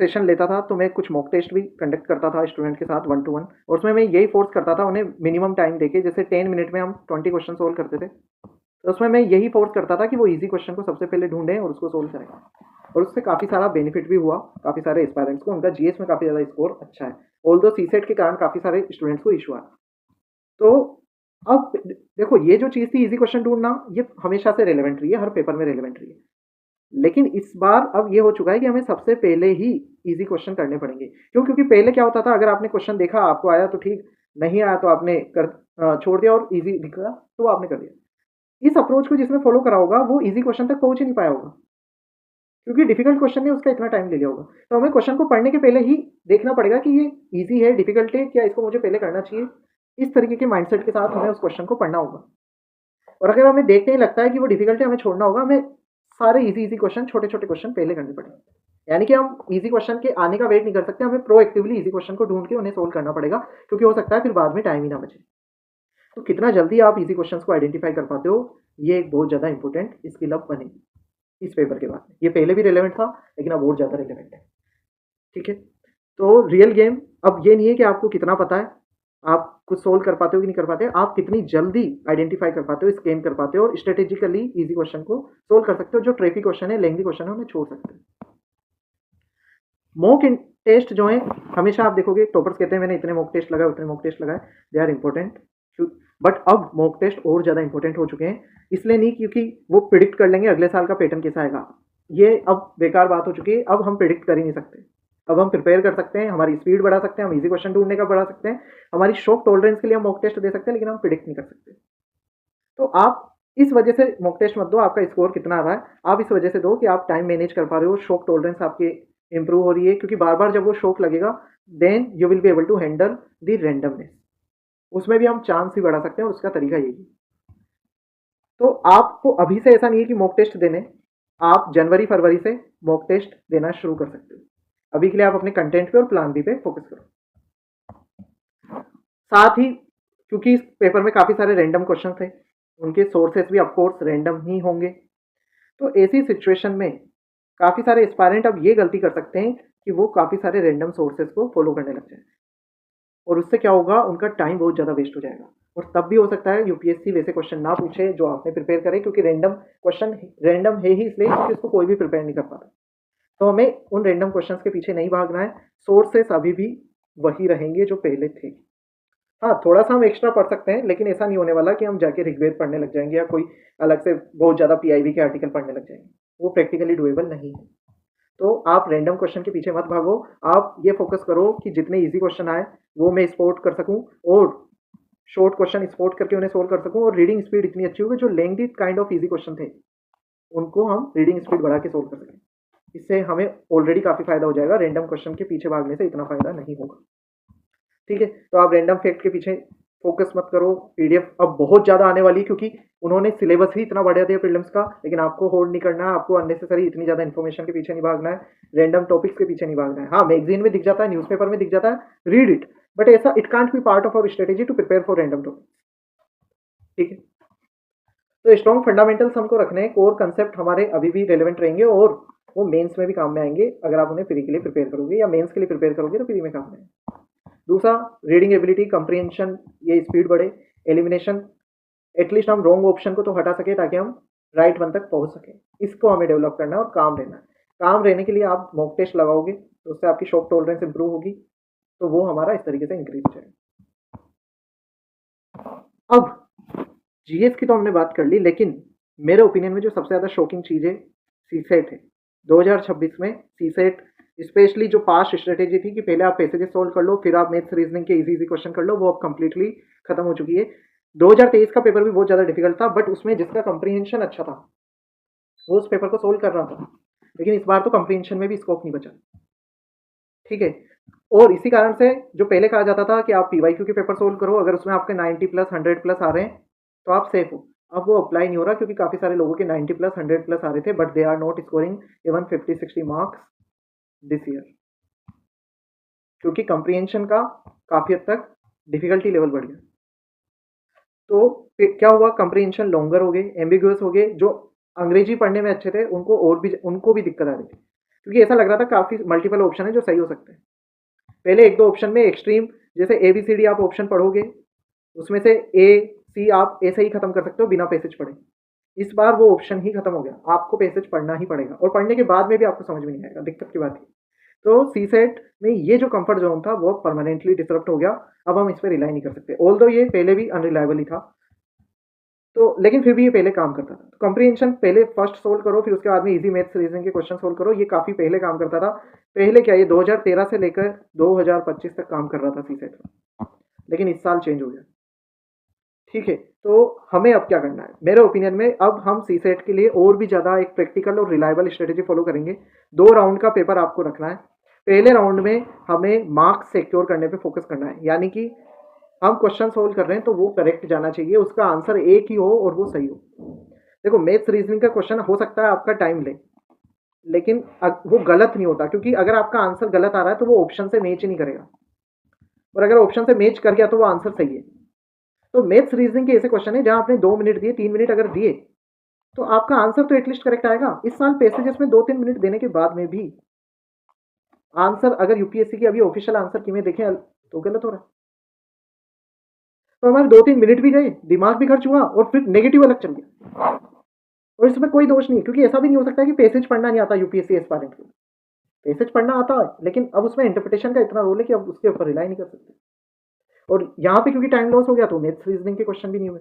सेशन लेता था तो मैं कुछ मॉक टेस्ट भी कंडक्ट करता था स्टूडेंट के साथ 1 to 1, और उसमें मैं यही फोर्स करता था उन्हें मिनिमम टाइम देके, जैसे 10 मिनट में हम 20 क्वेश्चन सोल्व करते थे, तो उसमें मैं यही फोर्स करता था कि वो इजी क्वेश्चन को सबसे पहले ढूंढें और उसको सोल्व करें। और उससे काफ़ी सारा बेनिफिट भी हुआ, काफ़ी सारे एस्पायरेंट्स को, उनका जीएस में काफ़ी ज़्यादा स्कोर अच्छा है। ऑल्दो सीसेट के कारण काफ़ी सारे स्टूडेंट्स को इशू आया। तो अब देखो, ये जो चीज़ थी इजी क्वेश्चन ढूंढना, ये हमेशा से रेलेवेंट रही है, हर पेपर में रेलेवेंट रही है। लेकिन इस बार अब ये हो चुका है कि हमें सबसे पहले ही इजी क्वेश्चन करने पड़ेंगे। क्यों? क्योंकि पहले क्या होता था, अगर आपने क्वेश्चन देखा, आपको आया तो ठीक, नहीं आया तो आपने छोड़ दिया, और इजी दिखा तो आपने कर दिया। इस अप्रोच को जिसने फॉलो करा होगा वो इजी क्वेश्चन तक पहुंच ही नहीं पाया होगा, क्योंकि डिफिकल्ट क्वेश्चन ने उसका इतना टाइम ले लिया होगा। तो हमें क्वेश्चन को पढ़ने के पहले ही देखना पड़ेगा कि ये इजी है, डिफिकल्ट है, क्या इसको मुझे पहले करना चाहिए। इस तरीके के माइंडसेट के साथ हमें उस क्वेश्चन को पढ़ना होगा। और अगर हमें देखते ही लगता है कि वो डिफिकल्ट है, हमें छोड़ना होगा। हमें सारे इजी इजी क्वेश्चन, छोटे छोटे क्वेश्चन पहले करने पड़ेंगे। यानी कि हम इजी क्वेश्चन के आने का वेट नहीं कर सकते, हमें प्रोएक्टिवली इजी क्वेश्चन को ढूंढ के उन्हें सोल्व करना पड़ेगा, क्योंकि हो सकता है फिर बाद में टाइम ही ना बचे। तो कितना जल्दी आप इजी क्वेश्चन को आइडेंटिफाई कर पाते हो, ये एक बहुत ज़्यादा इंपॉर्टेंट स्किल अब बनेगी इस पेपर के बाद। ये पहले भी रिलेवेंट था, लेकिन अब और ज़्यादा रिलेवेंट है। ठीक है, तो रियल गेम अब ये नहीं है कि आपको कितना पता है, आप कुछ सोल्व कर पाते हो कि नहीं कर पाते, आप कितनी जल्दी आइडेंटिफाई कर पाते हो, स्कैन कर पाते हो, और स्ट्रेटेजिकली इजी क्वेश्चन को सोल्व कर सकते हो। जो ट्रिकी क्वेश्चन है, लेंथी क्वेश्चन है, उन्हें छोड़ सकते हो। मॉक टेस्ट जो है, हमेशा आप देखोगे टॉपर्स कहते हैं मैंने इतने मॉक टेस्ट लगाए, उतने मॉक टेस्ट लगाए, दे आर इंपॉर्टेंट। बट अब मॉक टेस्ट और ज़्यादा इंपॉर्टेंट हो चुके हैं। इसलिए नहीं क्योंकि वो प्रिडिक्ट कर लेंगे अगले साल का पैटर्न कैसा आएगा, ये अब बेकार बात हो चुकी है। अब हम प्रिडिक्ट कर ही नहीं सकते, अब हम प्रिपेयर कर सकते हैं, हमारी स्पीड बढ़ा सकते हैं, हम इजी क्वेश्चन ढूंढने का बढ़ा सकते हैं, हमारी शॉक टॉलरेंस के लिए हम मॉक टेस्ट दे सकते हैं, लेकिन हम प्रिडिक्ट नहीं कर सकते। तो आप इस वजह से मॉक टेस्ट मत दो आपका स्कोर कितना आ रहा है, आप इस वजह से दो कि आप टाइम मैनेज कर पा रहे हो, शॉक टॉलरेंस आपके इंप्रूव हो रही है। क्योंकि बार बार जब वो शॉक लगेगा, then you will be able to handle the randomness. उसमें भी हम चांस ही बढ़ा सकते हैं, और उसका तरीका यही है। तो आपको अभी से ऐसा नहीं है कि मॉक टेस्ट देने, आप जनवरी फरवरी से मॉक टेस्ट देना शुरू कर सकते हो। अभी के लिए आप अपने कंटेंट पे और प्लान बी पे फोकस करो। साथ ही क्योंकि इस पेपर में काफ़ी सारे रैंडम क्वेश्चन थे, उनके सोर्सेस भी ऑफकोर्स रैंडम ही होंगे। तो ऐसी सिचुएशन में काफ़ी सारे एस्पायरेंट अब ये गलती कर सकते हैं कि वो काफ़ी सारे रैंडम सोर्सेस को फॉलो करने लग जाए, और उससे क्या होगा, उनका टाइम बहुत ज़्यादा वेस्ट हो जाएगा। और तब भी हो सकता है यूपीएससी वैसे क्वेश्चन ना पूछे जो आपने प्रिपेयर करे, क्योंकि रैंडम क्वेश्चन रैंडम है ही इसलिए क्योंकि उसको कोई भी प्रिपेयर नहीं कर पाता। तो हमें उन रैंडम क्वेश्चंस के पीछे नहीं भागना है, सोर्सेस अभी भी वही रहेंगे जो पहले थे। हाँ, थोड़ा-सा हम एक्स्ट्रा पढ़ सकते हैं, लेकिन ऐसा नहीं होने वाला कि हम जाके ऋग्वेद पढ़ने लग जाएँगे या कोई अलग से बहुत ज़्यादा पीआईबी के आर्टिकल पढ़ने लग जाएँगे। वो प्रैक्टिकली डूएबल नहीं है। तो आप रैंडम क्वेश्चन के पीछे मत भागो, आप ये फोकस करो कि जितने ईज़ी क्वेश्चन आए, वो मैं स्पॉट कर सकूँ, और शॉर्ट क्वेश्चन स्पॉट करके उन्हें सोल्व कर सकूँ, और रीडिंग स्पीड इतनी अच्छी हो कि जो lengthy kind of easy question थे, उनको हम रीडिंग स्पीड बढ़ा के सोल्व कर सकें। इससे हमें ऑलरेडी काफ़ी फ़ायदा हो जाएगा, रैंडम क्वेश्चन के पीछे भागने से इतना फ़ायदा नहीं होगा। ठीक है, तो आप रैंडम फैक्ट के पीछे फोकस मत करो। पीडीएफ अब बहुत ज़्यादा आने वाली, क्योंकि उन्होंने सिलेबस ही इतना बढ़ा दिया प्रीलिम्स का, लेकिन आपको होल्ड नहीं करना है, आपको अननेसेसरी इतनी ज़्यादा इन्फॉर्मेशन के पीछे नहीं भागना है, रैंडम टॉपिक्स के पीछे नहीं भागना है। हाँ, मैगजीन में दिख जाता है, न्यूज़पेपर में दिख जाता है, रीड इट, बट ऐसा it can't be part of our strategy to prepare for random topics. ठीक है, तो स्ट्रॉन्ग फंडामेंटल्स हमको रखने हैं, कोर कंसेप्ट हमारे अभी भी रेलेवेंट रहेंगे, और वो मेंस में भी काम में आएंगे। अगर आप उन्हें प्री के लिए प्रिपेयर करोगे या मेंस के लिए प्रिपेयर करोगे तो प्री में काम में आएंगे। दूसरा, रीडिंग एबिलिटी, कंप्रीहेंशन, ये स्पीड बढ़े, एलिमिनेशन, एटलीस्ट हम रॉन्ग ऑप्शन को तो हटा सके ताकि हम राइट वन तक पहुंच सके। इसको हमें डेवलप करना है, और काम रहना है। काम रहने के लिए आप मॉक टेस्ट लगाओगे तो उससे आपकी शॉक टॉलरेंस इंप्रूव होगी, तो वो हमारा इस तरीके से इंक्रीज हो जाएगा। अब जीएस की तो हमने बात कर ली, लेकिन मेरे ओपिनियन में जो सबसे ज़्यादा शॉकिंग चीज़ है, सीसेट है। 2026 में सीसेट, स्पेशली जो पास्ट स्ट्रेटेजी थी कि पहले आप पैसेजेस सोल्व कर लो, फिर आप मैथ्स रीजनिंग के इजी क्वेश्चन कर लो, वो अब कंप्लीटली खत्म हो चुकी है। 2023 का पेपर भी बहुत ज़्यादा डिफिकल्ट था, बट उसमें जिसका कंप्रीहेंशन अच्छा था वो उस पेपर को सोल्व कर रहा था, लेकिन इस बार तो कंप्रीहेंशन में भी स्कोप नहीं बचा। ठीक है, और इसी कारण से जो पहले कहा जाता था कि आप पीवाईक्यू के पेपर सोल्व करो, अगर उसमें आपके 90 प्लस 100 प्लस आ रहे हैं तो आप सेफ हो, अब वो अप्लाई नहीं हो रहा, क्योंकि काफ़ी सारे लोगों के 90 प्लस 100 प्लस आ रहे थे, but they are not scoring even 50-60 marks this year, क्योंकि कंप्रीहेंशन का काफ़ी हद तक डिफिकल्टी लेवल बढ़ गया। तो क्या हुआ, कंप्रीहेंशन लॉन्गर हो गए, एम्बिगुअस हो गए। जो अंग्रेजी पढ़ने में अच्छे थे उनको भी दिक्कत आ रही थी, क्योंकि ऐसा लग रहा था काफ़ी मल्टीपल ऑप्शन है जो सही हो सकते हैं। पहले एक दो ऑप्शन में एक्सट्रीम, जैसे ABCD आप ऑप्शन पढ़ोगे, उसमें से A C आप ऐसे ही खत्म कर सकते हो बिना पैसेज पढ़े। इस बार वो ऑप्शन ही खत्म हो गया, आपको पैसेज पढ़ना ही पढ़ेगा, और पढ़ने के बाद में भी आपको समझ में नहीं आएगा, दिक्कत की बात है। तो सी सेट में ये जो कंफर्ट जोन था वो परमानेंटली डिसरप्ट हो गया। अब हम इस पर रिलाई नहीं कर सकते, ऑल्दो ये पहले भी अनरिलायबल ही था, तो लेकिन फिर भी ये पहले काम करता था। कॉम्प्रिहेंशन पहले फर्स्ट सोल्व करो, फिर उसके बाद में इजी मैथ्स रीजनिंग के क्वेश्चन सोल्व करो, ये काफ़ी पहले काम करता था। पहले क्या, ये 2013 से लेकर 2025 तक काम कर रहा था सी सेट में, लेकिन इस साल चेंज हो गया। ठीक है, तो हमें अब क्या करना है, मेरे ओपिनियन में अब हम सी सेट के लिए और भी ज़्यादा एक प्रैक्टिकल और रिलायबल स्ट्रेटेजी फॉलो करेंगे। 2 राउंड का पेपर आपको रखना है। पहले राउंड में हमें मार्क्स सिक्योर करने पे फोकस करना है, यानी कि हम क्वेश्चन सोल्व कर रहे हैं तो वो करेक्ट जाना चाहिए, उसका आंसर एक ही हो और वो सही हो। देखो, मैथ्स रीजनिंग का क्वेश्चन हो सकता है आपका टाइम ले, लेकिन वो गलत नहीं होता, क्योंकि अगर आपका आंसर गलत आ रहा है तो वो ऑप्शन से मैच ही नहीं करेगा, और अगर ऑप्शन से मैच कर गया तो वो आंसर सही है। तो मैथ्स रीजनिंग के ऐसे क्वेश्चन है जहां आपने 2 मिनट दिए, 3 मिनट अगर दिए तो आपका आंसर तो एटलीस्ट करेक्ट आएगा। इस साल पैसेजेस में 2-3 मिनट देने के बाद में भी आंसर, अगर यूपीएससी की अभी ऑफिशियल आंसर की में देखें तो गलत हो रहा है। तो हमारे 2-3 मिनट भी गए, दिमाग भी खर्च हुआ, और फिर नेगेटिव अलग चल गया। और इसमें कोई दोष नहीं है, क्योंकि ऐसा भी नहीं हो सकता कि पैसेज पढ़ना नहीं आता यूपीएससी एस्पायरेंट को। पैसेज पढ़ना आता है, लेकिन अब उसमें इंटरप्रिटेशन का इतना रोल है कि अब उसके ऊपर रिलाई नहीं कर सकते। और यहाँ पे क्योंकि टाइम लॉस हो गया तो मैथ्स रीजनिंग के क्वेश्चन भी नहीं हुए।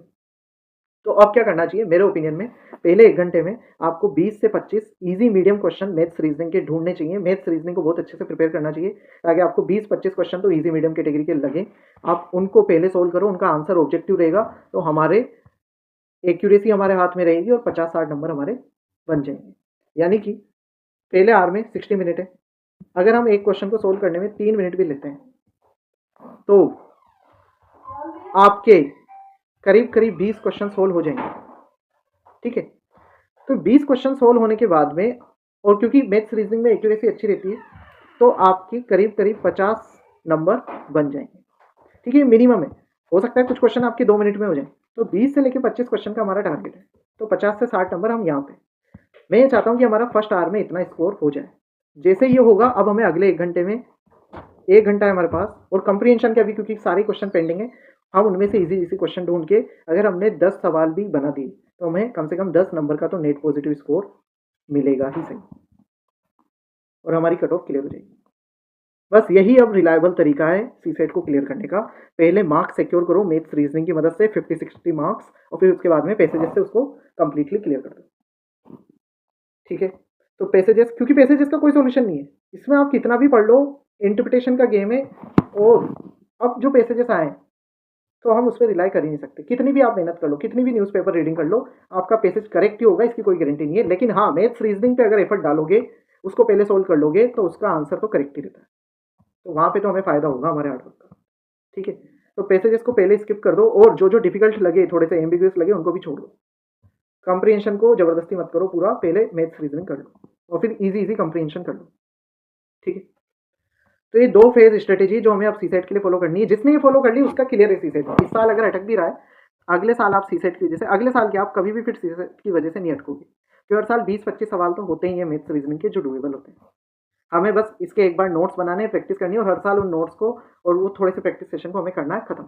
तो अब क्या करना चाहिए मेरे ओपिनियन में, पहले 1 घंटे में आपको 20 से 25 easy medium question maths reasoning के ढूंढने चाहिए। मैथ्स रीजनिंग को बहुत अच्छे से प्रिपेयर करना चाहिए, ताकि आपको 20-25 क्वेश्चन तो इजी मीडियम कैटेगरी के लगे। आप उनको पहले सोल्व करो, उनका आंसर ऑब्जेक्टिव रहेगा, तो हमारे एक्यूरेसी हमारे हाथ में रहेगी और 50-60 नंबर हमारे बन जाएंगे। यानी कि पहले आर में 60 मिनट है, अगर हम एक क्वेश्चन को सोल्व करने में 3 मिनट भी लेते हैं तो आपके करीब करीब 20 क्वेश्चन सोल्व हो जाएंगे। ठीक है, तो 20 क्वेश्चन सोल्व होने के बाद में, और क्योंकि मैथ्स रीजनिंग में एक्यूरेसी अच्छी रहती है, तो आपकी करीब करीब 50 नंबर बन जाएंगे। ठीक है, मिनिमम है, हो सकता है कुछ क्वेश्चन आपके 2 मिनट में हो जाए। तो 20 से लेकर 25 क्वेश्चन का हमारा टारगेट है, तो 50 से 60 नंबर हम यहाँ पे। मैं ये चाहता हूँ कि हमारा फर्स्ट आवर में इतना स्कोर हो जाए। जैसे ये होगा, अब हमें अगले 1 घंटे में, 1 घंटा है हमारे पास, और कंप्रीहेंशन के अभी क्योंकि सारे क्वेश्चन पेंडिंग है, हम उनमें से इजी इजी क्वेश्चन ढूंढ के अगर हमने 10 सवाल भी बना दिए तो हमें कम से कम 10 नंबर का तो नेट पॉजिटिव स्कोर मिलेगा ही सही, और हमारी कट ऑफ क्लियर हो जाएगी। बस यही अब रिलायबल तरीका है सी सेट को क्लियर करने का। पहले मार्क्स सिक्योर करो मैथ्स रीजनिंग की मदद से 50-60 मार्क्स, और फिर उसके बाद में पैसेजेस से उसको कंप्लीटली क्लियर कर दो। ठीक है, तो पैसेजेस, क्योंकि पैसेजेस का कोई सॉल्यूशन नहीं है, इसमें आप कितना भी पढ़ लो, इंटरप्रिटेशन का गेम है। और अब जो पैसेजेस आए तो हम उस पर रिलाई कर ही नहीं सकते, कितनी भी आप मेहनत कर लो, कितनी भी न्यूज़पेपर रीडिंग कर लो, आपका पैसेज करेक्ट ही होगा, इसकी कोई गारंटी नहीं है। लेकिन हाँ, मैथ्स रीजनिंग पे अगर एफर्ट डालोगे, उसको पहले सोल्व कर लोगे, तो उसका आंसर तो करेक्ट ही रहता है, तो वहाँ पे तो हमें फ़ायदा होगा हमारे हार्डवर्क का। ठीक है, तो पैसेजेस को पहले स्किप कर दो, और जो जो डिफिकल्ट लगे, थोड़े से एम्बिग्यूअस लगे, उनको भी छोड़ दो। कंप्रीहेंशन को जबरदस्ती मत करो पूरा, पहले मैथ्स रीजनिंग कर लो और फिर इजी इजी कंप्रीहेंशन कर लो। ठीक है, तो ये 2 फेज स्ट्रेटेजी जो हमें अब सी सेट के लिए फॉलो करनी है। जिसने ये फॉलो कर ली उसका क्लियर है सी सेट। इस साल अगर अटक भी रहा है, अगले साल आप सी सेट की वजह से, अगले साल के आप कभी भी फिर सी सेट की वजह से नहीं अटकोगे, क्योंकि हर साल 20-25 सवाल तो होते ही हैं मैथ्स रीजनिंग के जो डुएबल होते हैं। हमें बस इसके एक बार नोट्स बनाने, प्रैक्टिस करनी है, और हर साल उन नोट्स को और वो थोड़े से प्रैक्टिस सेशन को हमें करना है खत्म,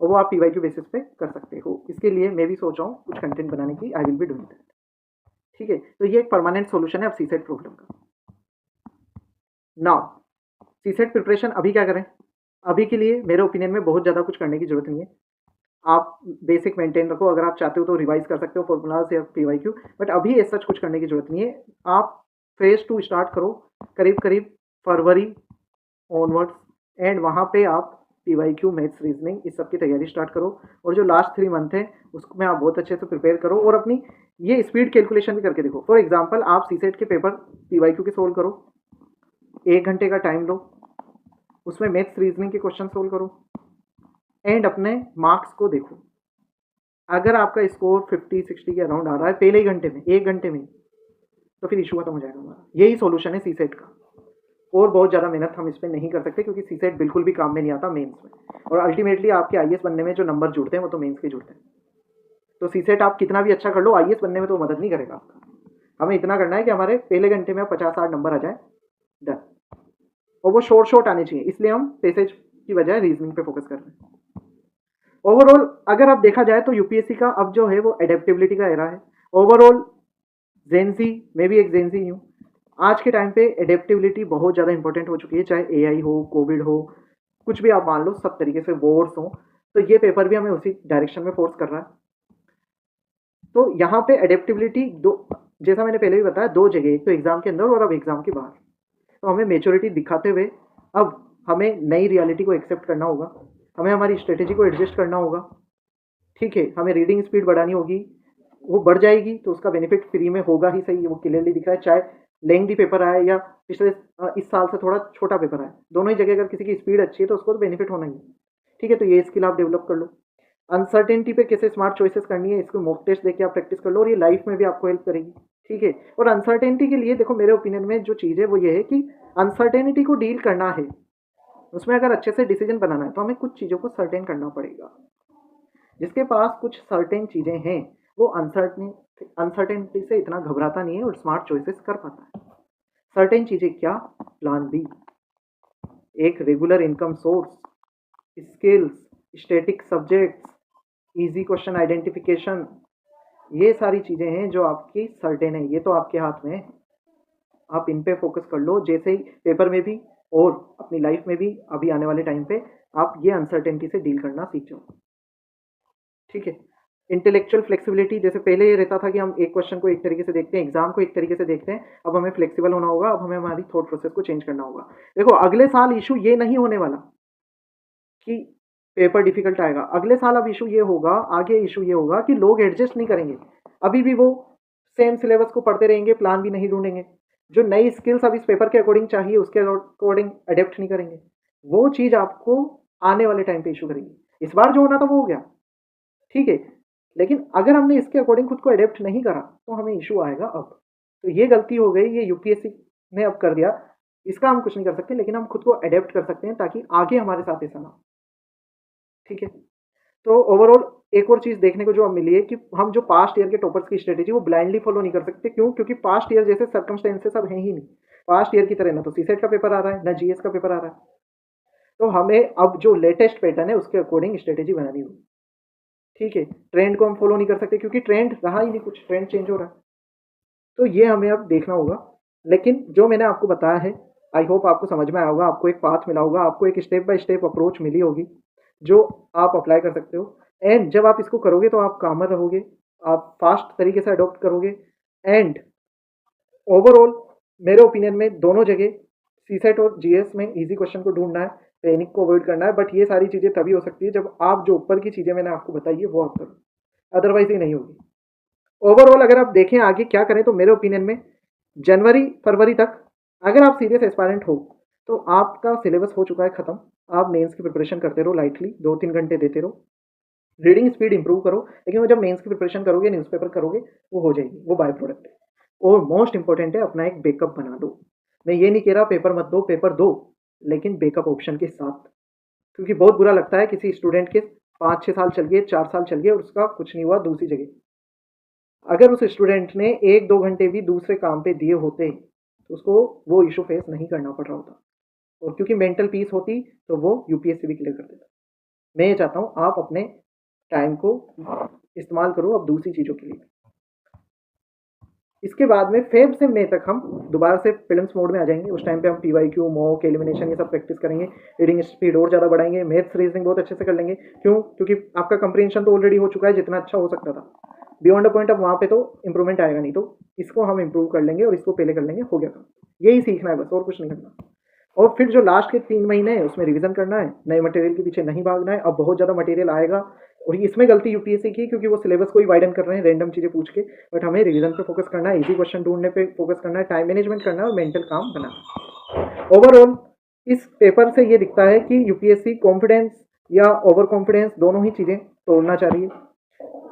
और वो आप पीवाईक्यू बेसिस पे कर सकते हो। इसके लिए मैं भी सोच रहा हूँ कुछ कंटेंट बनाने की, I will be doing that. ठीक है, तो ये एक परमानेंट सोल्यूशन है अब सी सेट प्रॉब्लम का। नाउ सी सेट प्रिपरेशन अभी क्या करें, अभी के लिए मेरे ओपिनियन में बहुत ज़्यादा कुछ करने की जरूरत नहीं है। आप बेसिक मेंटेन रखो, अगर आप चाहते हो तो रिवाइज कर सकते हो फॉर्मूलाज या पीवाईक्यू, बट अभी ऐसा कुछ करने की जरूरत नहीं है। आप फेज 2 स्टार्ट करो करीब करीब फरवरी ऑनवर्ड्स, एंड वहाँ पे आप पीवाईक्यू, मैथ्स रीजनिंग, इस सब की तैयारी स्टार्ट करो, और जो लास्ट 3 मंथ है उसमें आप बहुत अच्छे से प्रिपेयर करो, और अपनी ये स्पीड कैलकुलेशन भी करके देखो। फॉर एग्जाम्पल, आप सी सेट के पेपर पीवाईक्यू के सोल्व करो, 1 घंटे का टाइम लो, उसमें मैथ्स रीजनिंग के क्वेश्चन सोल्व करो, एंड अपने मार्क्स को देखो। अगर आपका स्कोर 50-60 के अराउंड आ रहा है पहले ही घंटे में, 1 घंटे में, तो फिर इशू खत्म हो जाएगा हमारा। यही सॉल्यूशन है सी सेट का, और बहुत ज़्यादा मेहनत हम इस पर नहीं कर सकते, क्योंकि सी सेट बिल्कुल भी काम में नहीं आता मेंस में, और अल्टीमेटली आपके आईएएस बनने में जो नंबर जुड़ते हैं वो तो मेंस के जुड़ते हैं। तो सी सेट आप कितना भी अच्छा कर लो, आईएएस बनने में तो मदद नहीं करेगा आपका। हमें इतना करना है कि हमारे पहले घंटे में 50-60 नंबर आ जाए, डन, और वो शॉर्ट आने चाहिए, इसलिए हम पैसेज की बजाय रीजनिंग पे फोकस कर रहे हैं। ओवरऑल अगर आप देखा जाए तो यूपीएससी का अब जो है वो एडेप्टेबिलिटी का एरा है। ओवरऑल जेंजी, मैं भी एक जेंजी हूँ, आज के टाइम पे एडेप्टेबिलिटी बहुत ज़्यादा इंपॉर्टेंट हो चुकी है, चाहे एआई हो, कोविड हो, कुछ भी आप मान लो, सब तरीके से वॉर्स हो, तो ये पेपर भी हमें उसी डायरेक्शन में फोर्स कर रहा है। तो यहाँ पे एडेप्टेबिलिटी दो, जैसा मैंने पहले भी बताया, दो जगह, एक तो एग्जाम के अंदर और अब एग्जाम के बाहर। तो हमें मेच्योरिटी दिखाते हुए अब हमें नई रियलिटी को एक्सेप्ट करना होगा, हमें हमारी स्ट्रेटेजी को एडजस्ट करना होगा। ठीक है, हमें रीडिंग स्पीड बढ़ानी होगी, वो बढ़ जाएगी तो उसका बेनिफिट फ्री में होगा ही सही, वो क्लियरली दिख रहा है। चाहे लेंथी पेपर आए या पिछले इस साल से थोड़ा छोटा पेपर आए, दोनों ही जगह अगर किसी की स्पीड अच्छी है तो उसको तो बेनिफिट होना ही है। ठीक है, तो ये स्किल आप डेवलप कर लो। अनसर्टेनिटी पे कैसे स्मार्ट चॉइसेस करनी है, इसको मॉक टेस्ट देके आप प्रैक्टिस कर लो, और ये लाइफ में भी आपको हेल्प करेगी। ठीक है, और अनसर्टेनिटी के लिए देखो, मेरे ओपिनियन में जो चीज़ है वो ये है कि अनसर्टेनिटी को डील करना है, उसमें अगर अच्छे से डिसीजन बनाना है तो हमें कुछ चीज़ों को सर्टेन करना पड़ेगा। जिसके पास कुछ सर्टेन चीज़ें हैं वो अनसर्टेनिटी से इतना घबराता नहीं है और स्मार्ट चॉइसेस कर पाता है। सर्टेन चीज़ें क्या? प्लान बी, एक regular income source, skills, static subjects, easy question identification, ये सारी चीज़ें हैं जो आपकी सर्टेन है, ये तो आपके हाथ में है। आप इन पे फोकस कर लो, जैसे ही पेपर में भी और अपनी लाइफ में भी अभी आने वाले टाइम पे आप ये अनसर्टेनिटी से डील करना सीख जाओ। ठीक है, इंटेलेक्चुअल फ्लेक्सिबिलिटी, जैसे पहले ये रहता था कि हम एक क्वेश्चन को एक तरीके से देखते हैं, एग्जाम को एक तरीके से देखते हैं, अब हमें फ्लेक्सिबल होना होगा, अब हमें हमारी थॉट प्रोसेस को चेंज करना होगा। देखो, अगले साल इशू ये नहीं होने वाला कि पेपर डिफिकल्ट आएगा, अगले साल अब इशू ये होगा, आगे इशू ये होगा कि लोग एडजस्ट नहीं करेंगे, अभी भी वो सेम सिलेबस को पढ़ते रहेंगे, प्लान भी नहीं ढूंढेंगे, जो नई स्किल्स अब इस पेपर के अकॉर्डिंग चाहिए उसके अकॉर्डिंग अडेप्ट नहीं करेंगे, वो चीज़ आपको आने वाले टाइम पे इशू करेगी। इस बार जो होना था वो हो गया, ठीक है, लेकिन अगर हमने इसके अकॉर्डिंग खुद को अडेप्ट नहीं करा तो हमें इशू आएगा अब। तो ये गलती हो गई, ये यूपीएससी ने अब कर दिया, इसका हम कुछ नहीं कर सकते, लेकिन हम खुद को अडेप्ट कर सकते हैं ताकि आगे हमारे साथ ऐसा ना हो। ठीक है, तो ओवरऑल एक और चीज़ देखने को जो अब मिली है कि हम जो पास्ट ईयर के टॉपर्स की स्ट्रेटेजी वो ब्लाइंडली फॉलो नहीं कर सकते। क्यों? क्योंकि पास्ट ईयर जैसे सर्कमस्टेंसेस अब हैं ही नहीं। पास्ट ईयर की तरह ना तो सीसेट का पेपर आ रहा है, ना जीएस का पेपर आ रहा है। तो हमें अब जो लेटेस्ट पैटर्न है उसके अकॉर्डिंग स्ट्रेटेजी बनानी होगी। ठीक है, ट्रेंड को हम फॉलो नहीं कर सकते क्योंकि ट्रेंड रहा ही नहीं, कुछ ट्रेंड चेंज हो रहा है, तो ये हमें अब देखना होगा। लेकिन जो मैंने आपको बताया है, आई होप आपको समझ में आया होगा, आपको एक पाथ मिला होगा, आपको एक स्टेप बाय स्टेप अप्रोच मिली होगी जो आप अप्लाई कर सकते हो। एंड जब आप इसको करोगे तो आप कामर रहोगे, आप फास्ट तरीके से अडॉप्ट करोगे। एंड ओवरऑल मेरे ओपिनियन में दोनों जगह सीसेट और जीएस में इजी क्वेश्चन को ढूंढना है, पैनिक को अवॉइड करना है। बट ये सारी चीज़ें तभी हो सकती है जब आप जो ऊपर की चीज़ें मैंने आपको बताई है वो आप करो, अदरवाइज ये नहीं होगी। ओवरऑल अगर आप देखें आगे क्या करें, तो मेरे ओपिनियन में जनवरी फरवरी तक अगर आप सीरियस एस्पायरेंट हो तो आपका सिलेबस हो चुका है ख़त्म। आप मेंस की प्रिपरेशन करते रहो, लाइटली 2-3 घंटे देते रहो, रीडिंग स्पीड इंप्रूव करो, लेकिन वो जब मेंस की प्रिपरेशन करोगे, न्यूज़पेपर करोगे, वो हो जाएगी, वो बाय प्रोडक्ट है। और मोस्ट इंपॉर्टेंट है, अपना एक बैकअप बना लो। मैं ये नहीं कह रहा पेपर मत दो, पेपर दो, लेकिन बैकअप ऑप्शन के साथ। क्योंकि बहुत बुरा लगता है किसी स्टूडेंट के 5-6 साल चल गए, 4 साल चल गए और उसका कुछ नहीं हुआ दूसरी जगह। अगर उस स्टूडेंट ने 1-2 घंटे भी दूसरे काम पे दिए होते तो उसको वो इशू फेस नहीं करना पड़ रहा होता, और क्योंकि मेंटल पीस होती तो वो यूपीएससी भी क्लियर कर देता। मैं ये चाहता हूँ आप अपने टाइम को इस्तेमाल करो अब दूसरी चीज़ों के लिए। इसके बाद में फेब से मई तक हम दोबारा से प्रीलिम्स मोड में आ जाएंगे। उस टाइम पे हम पीवाईक्यू, मॉक, एलिमिनेशन ये सब प्रैक्टिस करेंगे, रीडिंग स्पीड और ज़्यादा बढ़ाएंगे, मैथ्स रीजनिंग बहुत अच्छे से कर लेंगे। क्यों? क्योंकि आपका कंप्रीहेंशन तो ऑलरेडी हो चुका है जितना अच्छा हो सकता था, बियॉन्ड अ पॉइंट। अब वहाँ पे तो इंप्रूवमेंट आएगा नहीं, तो इसको हम इंप्रूव कर लेंगे और इसको पहले कर लेंगे, हो गया काम। यही सीखना है बस, और कुछ नहीं करना। और फिर जो लास्ट के 3 महीने हैं उसमें रिवीजन करना है, नए मटेरियल के पीछे नहीं भागना है। अब बहुत ज़्यादा मटेरियल आएगा और इसमें गलती यूपीएससी की क्योंकि वो सिलेबस को ही वाइडन कर रहे हैं रैंडम चीज़ें पूछ के। बट हमें रिवीजन पे फोकस करना है, इजी क्वेश्चन ढूंढने पे फोकस करना है, टाइम मैनेजमेंट करना है और मेंटल काम बनाना है। ओवरऑल इस पेपर से ये दिखता है कि यूपीएससी कॉन्फिडेंस या ओवर कॉन्फिडेंस दोनों ही चीज़ें तोड़ना चाहिए।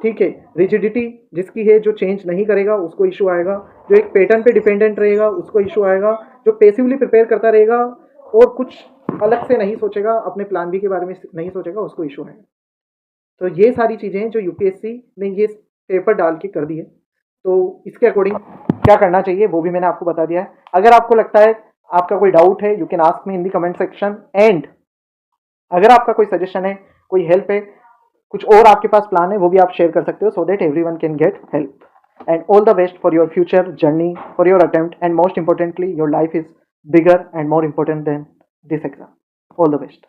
ठीक है, रिजिडिटी जिसकी है, जो चेंज नहीं करेगा उसको इशू आएगा, जो एक पैटर्न पे डिपेंडेंट रहेगा उसको इशू आएगा, जो पैसिवली प्रिपेयर करता रहेगा और कुछ अलग से नहीं सोचेगा, अपने प्लान बी के बारे में नहीं सोचेगा, उसको इशू आएगा। तो ये सारी चीज़ें हैं जो यूपीएससी ने ये पेपर डाल के कर दी है। तो इसके अकॉर्डिंग क्या करना चाहिए वो भी मैंने आपको बता दिया है। अगर आपको लगता है, आपका कोई डाउट है, you can ask me in the comment section. And अगर आपका कोई सजेशन है, कोई हेल्प है, कुछ और आपके पास प्लान है, वो भी आप शेयर कर सकते हो, so that everyone can get help. And all the best for your future journey, for your attempt, and most importantly, your life is bigger and more important than this exam. All the best.